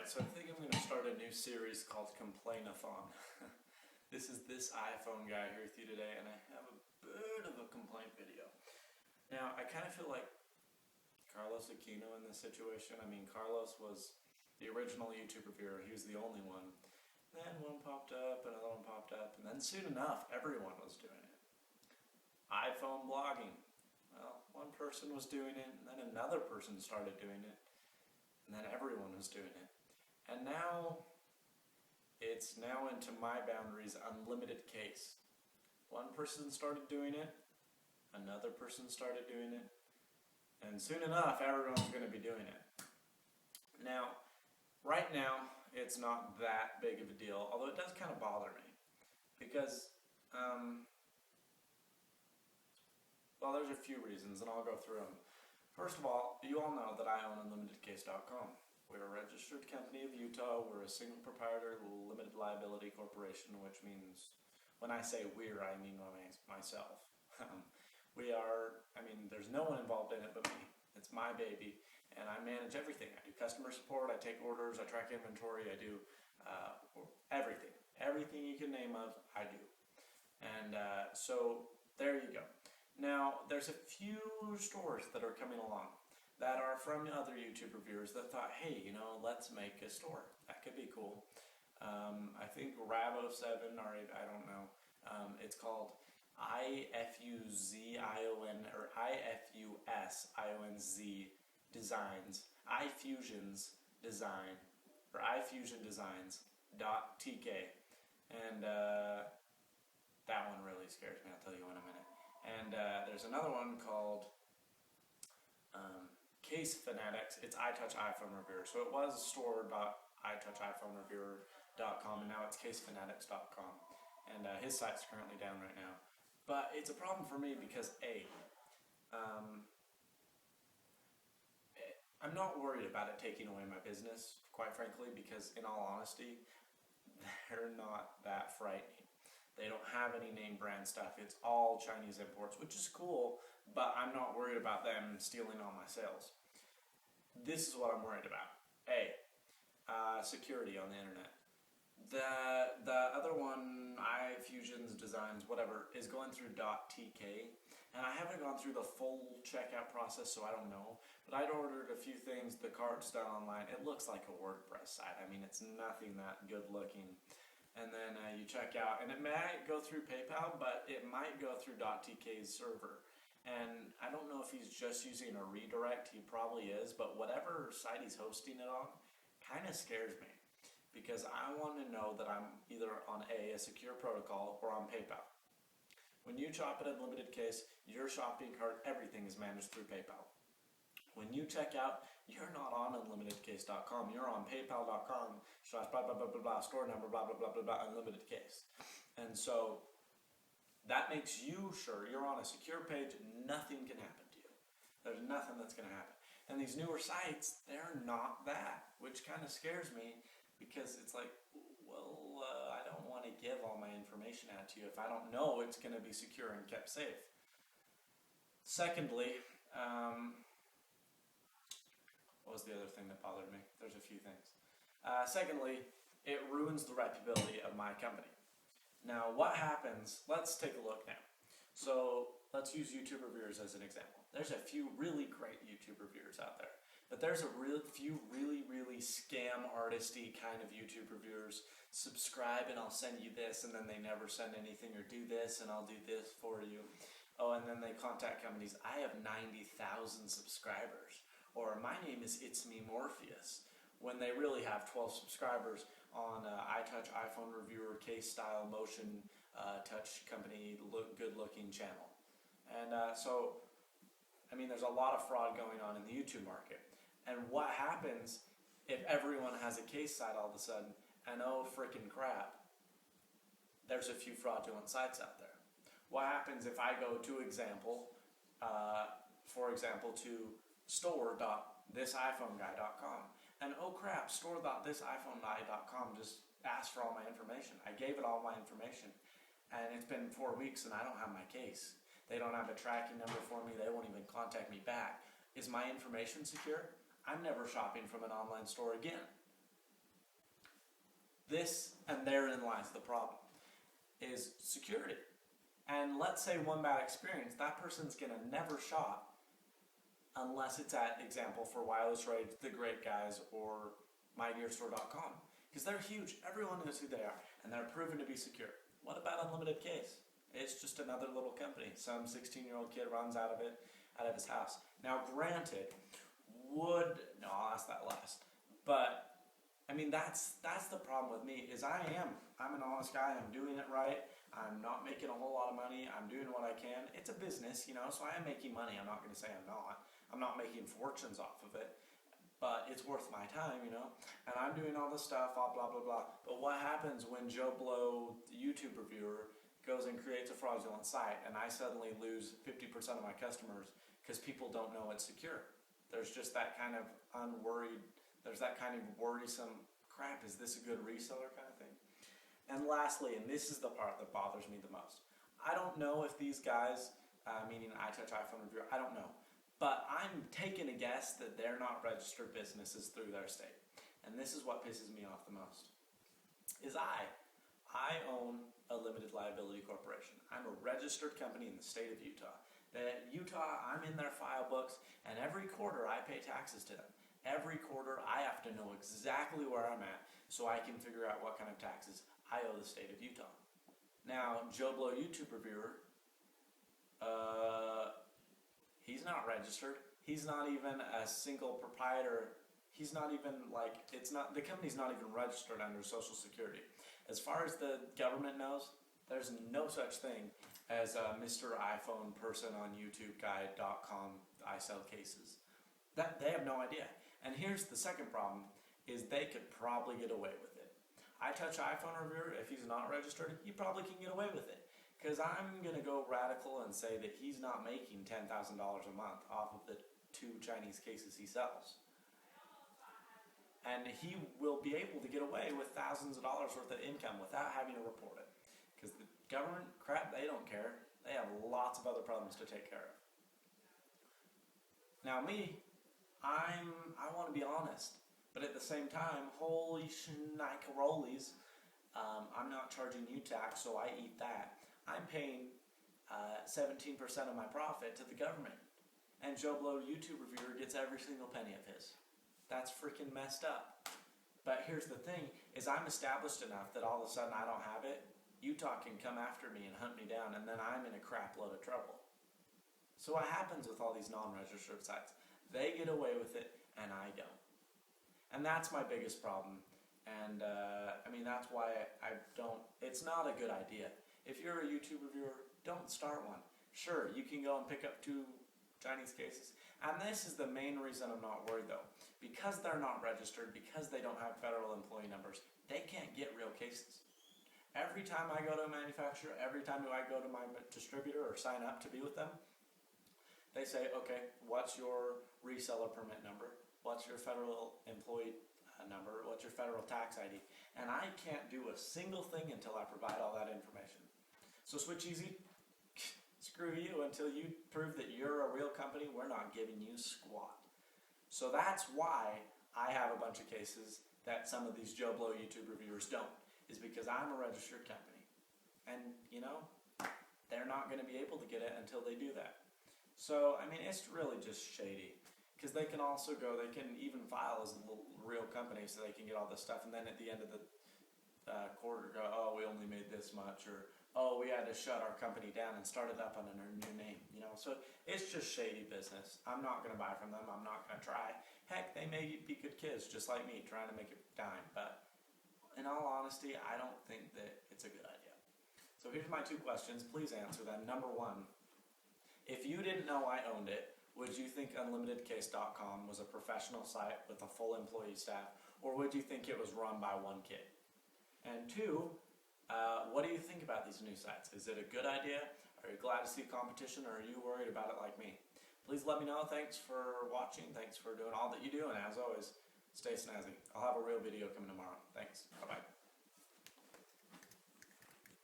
Alright, so I think I'm going to start a new series called Complainathon. This is this iPhone guy here with you today, and I have a bit of a complaint video. Now, I kind of feel like Carlos Aquino in this situation. I mean, Carlos was the original YouTube reviewer. He was the only one. Then one popped up, another one popped up, and then soon enough, everyone was doing it. iPhone blogging. Well, one person was doing it, and then another person started doing it, and then everyone was doing it. And now, it's now into my boundaries, unlimited case. One person started doing it, another person started doing it, and soon enough, everyone's going to be doing it. Now, right now, it's not that big of a deal, although it does kind of bother me, because, well, there's a few reasons, and I'll go through them. First of all, you all know that I own UnlimitedCase.com. We're a registered company of Utah. We're a single proprietor limited liability corporation, which means, when I say we're, I mean myself. There's no one involved in it but me. It's my baby, and I manage everything. I do customer support, I take orders, I track inventory, I do everything. Everything you can name of, I do. And so, there you go. Now, there's a few stores that are coming along that are from other YouTube reviewers that thought, hey, let's make a store. That could be cool. I think Rabo7, or I don't know, it's called IFUZION or IFUSIONZ Designs, iFusions Design, or iFusionDesigns.tk. And that one really scares me, I'll tell you in a minute. And there's another one called Case Fanatics. It's iTouch iPhone Reviewer. So it was store.itouchiphonereviewer.com, and now it's casefanatics.com. And his site's currently down right now. But it's a problem for me because I'm not worried about it taking away my business, quite frankly, because in all honesty, they're not that frightening. They don't have any name brand stuff. It's all Chinese imports, which is cool, but I'm not worried about them stealing all my sales. This is what I'm worried about. Security on the internet. The other one, iFusions Designs, whatever, is going through .tk, and I haven't gone through the full checkout process, so I don't know. But I'd ordered a few things. The cart's done online. It looks like a WordPress site. I mean, it's nothing that good looking. And then you check out, and it might go through PayPal, but it might go through .tk's server. And I don't know if he's just using a redirect. He probably is, but whatever site he's hosting it on kind of scares me, because I want to know that I'm either on a secure protocol or on PayPal. When you shop at Unlimited Case, your shopping cart, everything is managed through PayPal. When you check out, you're not on UnlimitedCase.com, you're on PayPal.com / blah blah blah blah blah, store number blah blah blah blah blah, Unlimited Case. And so that makes you sure you're on a secure page, nothing can happen to you. There's nothing that's going to happen. And these newer sites, they're not that, which kind of scares me, because it's like, well, I don't want to give all my information out to you if I don't know it's going to be secure and kept safe. Secondly, what was the other thing that bothered me? There's a few things. Secondly, it ruins the reputability of my company. Now, what happens, let's take a look now. So, let's use YouTube reviewers as an example. There's a few really great YouTube reviewers out there, but there's a few really scam artisty kind of YouTube reviewers. Subscribe and I'll send you this, and then they never send anything, or do this and I'll do this for you. Oh, and then they contact companies. I have 90,000 subscribers. Or my name is It's Me Morpheus, when they really have 12 subscribers on iTouch iPhone Reviewer Case Style Motion Touch Company Good Looking channel. And there's a lot of fraud going on in the YouTube market. And what happens if everyone has a case site all of a sudden, and oh freaking crap, there's a few fraudulent sites out there? What happens if I go to for example, to store.thisiPhoneGuy.com, and oh crap, store.thisiPhoneGuy.com just asked for all my information. I gave it all my information, and it's been 4 weeks and I don't have my case. They don't have a tracking number for me. They won't even contact me back. Is my information secure? I'm never shopping from an online store again. And therein lies the problem, is security. And let's say one bad experience, that person's going to never shop unless it's at, example, for Wireless Rage, The Great Guys, or MyGearStore.com. Because they're huge. Everyone knows who they are. And they're proven to be secure. What about Unlimited Case? It's just another little company. Some 16-year-old kid runs out of it, out of his house. Now, granted, no, I'll ask that last. But, I mean, that's the problem with me, is I'm an honest guy. I'm doing it right. I'm not making a whole lot of money. I'm doing what I can. It's a business, so I am making money. I'm not going to say I'm not. I'm not making fortunes off of it. But it's worth my time, and I'm doing all this stuff, blah, blah, blah, blah. But what happens when Joe Blow, the YouTube reviewer, goes and creates a fraudulent site, and I suddenly lose 50% of my customers because people don't know it's secure? There's just that kind of there's that kind of worrisome, crap, is this a good reseller kind of thing? And lastly, and this is the part that bothers me the most, I don't know if these guys, meaning iTouch iPhone Reviewer, I don't know. But I'm taking a guess that they're not registered businesses through their state. And this is what pisses me off the most. Is I own a limited liability corporation. I'm a registered company in the state of Utah. I'm in their file books, and every quarter I pay taxes to them. Every quarter I have to know exactly where I'm at so I can figure out what kind of taxes I owe the state of Utah. Now, Joe Blow YouTube Reviewer, he's not registered. He's not even a single proprietor. He's not even the company's not even registered under Social Security. As far as the government knows, there's no such thing as a Mr. iPhone person on YouTube guy.com, I sell cases. They have no idea. And here's the second problem, is they could probably get away with it. iTouch iPhone Reviewer, if he's not registered, he probably can get away with it. Because I'm going to go radical and say that he's not making $10,000 a month off of the 2 Chinese cases he sells. And he will be able to get away with thousands of dollars worth of income without having to report it. Because the government, crap, they don't care. They have lots of other problems to take care of. Now me, I want to be honest. But at the same time, holy shnikes, I'm not charging you tax, so I eat that. I'm paying 17% of my profit to the government. And Joe Blow YouTube Reviewer gets every single penny of his. That's freaking messed up. But here's the thing, is I'm established enough that all of a sudden I don't have it. Utah can come after me and hunt me down, and then I'm in a crap load of trouble. So what happens with all these non-registered sites? They get away with it, and I don't. And that's my biggest problem. And that's why it's not a good idea. If you're a YouTube reviewer, don't start one. Sure, you can go and pick up 2 Chinese cases. And this is the main reason I'm not worried though. Because they're not registered, because they don't have federal employee numbers, they can't get real cases. Every time I go to a manufacturer, every time I go to my distributor or sign up to be with them, they say, okay, what's your reseller permit number? What's your federal employee number? What's your federal tax ID? And I can't do a single thing until I provide all that information. So Switch Easy, screw you. Until you prove that you're a real company, we're not giving you squat. So that's why I have a bunch of cases that some of these Joe Blow YouTube reviewers don't, is because I'm a registered company. And, they're not going to be able to get it until they do that. So, it's really just shady. Because they can even file as a real company so they can get all this stuff, and then at the end of the quarter go, oh, we only made this much, or oh, we had to shut our company down and start it up under a new name, So it's just shady business. I'm not going to buy from them. I'm not going to try. Heck, they may be good kids, just like me, trying to make a dime. But in all honesty, I don't think that it's a good idea. So here's my 2 questions. Please answer them. Number 1, if you didn't know I owned it, would you think UnlimitedCase.com was a professional site with a full employee staff, or would you think it was run by one kid? And 2, what do you think about these new sites? Is it a good idea? Are you glad to see competition, or are you worried about it like me? Please let me know. Thanks for watching. Thanks for doing all that you do, and as always, stay snazzy. I'll have a real video coming tomorrow. Thanks. Bye-bye.